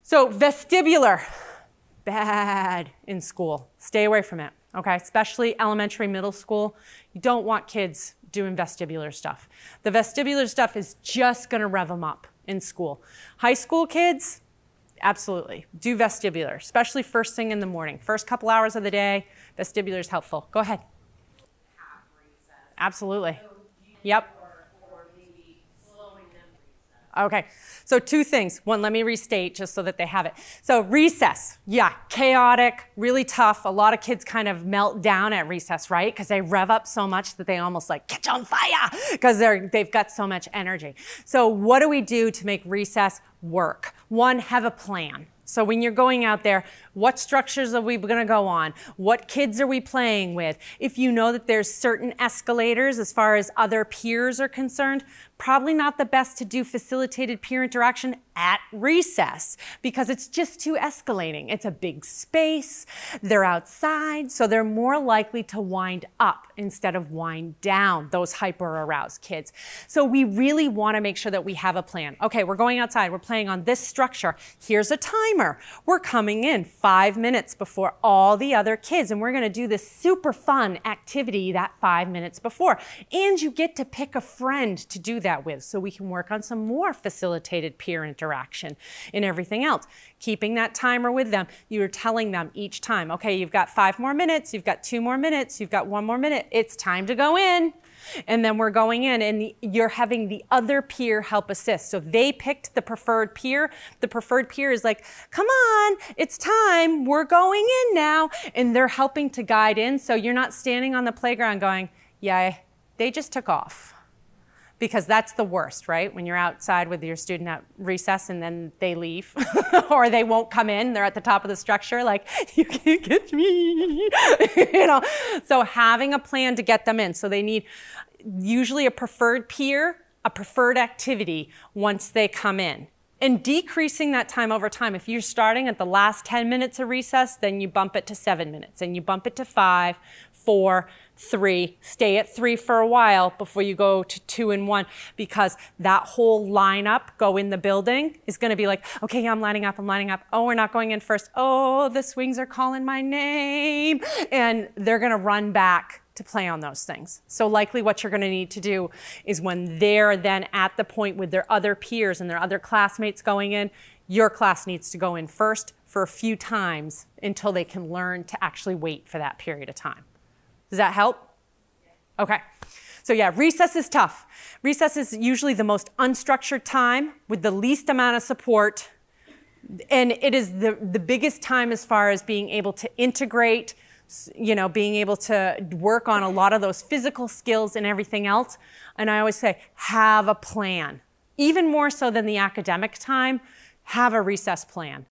So vestibular, bad in school. Stay away from it, okay? Especially elementary, middle school. You don't want kids doing vestibular stuff. The vestibular stuff is just gonna rev them up in school. High school kids, absolutely, do vestibular, especially first thing in the morning. First couple hours of the day, vestibular is helpful. Go ahead. Absolutely. Yep. Okay, so two things. One, let me restate just so that they have it. So recess, yeah, chaotic, really tough. A lot of kids kind of melt down at recess, right? Because they rev up so much that they almost like catch on fire because they've got so much energy. So what do we do to make recess work? One, have a plan. So when you're going out there, what structures are we going to go on? What kids are we playing with? If you know that there's certain escalators as far as other peers are concerned, probably not the best to do facilitated peer interaction at recess because it's just too escalating. It's a big space, they're outside, so they're more likely to wind up instead of wind down, those hyper-aroused kids. So we really want to make sure that we have a plan. Okay, we're going outside, we're playing on this structure. Here's a timer. We're coming in 5 minutes before all the other kids, and we're going to do this super fun activity that 5 minutes before. And you get to pick a friend to do that with, so we can work on some more facilitated peer interaction and everything else. Keeping that timer with them, you're telling them each time, okay, you've got 5 more minutes, you've got 2 more minutes, you've got 1 more minute, it's time to go in. And then we're going in and you're having the other peer help assist. So they picked the preferred peer. The preferred peer is like, come on, it's time, we're going in now. And they're helping to guide in. So you're not standing on the playground going, yeah, they just took off. Because that's the worst, right? When you're outside with your student at recess and then they leave or they won't come in, they're at the top of the structure like, you can't get me, you know? So having a plan to get them in. So they need usually a preferred peer, a preferred activity once they come in. And decreasing that time over time. If you're starting at the last 10 minutes of recess, then you bump it to 7 minutes and you bump it to 5, 4, 3, stay at 3 for a while before you go to 2 and 1 because that whole lineup, go in the building, is going to be like, okay, yeah, I'm lining up. Oh, we're not going in first. Oh, the swings are calling my name. And they're going to run back to play on those things. So likely what you're going to need to do is when they're then at the point with their other peers and their other classmates going in, your class needs to go in first for a few times until they can learn to actually wait for that period of time. Does that help? Okay. So yeah, recess is tough. Recess is usually the most unstructured time with the least amount of support. And it is the biggest time as far as being able to integrate, you know, being able to work on a lot of those physical skills and everything else. And I always say, have a plan. Even more so than the academic time, have a recess plan.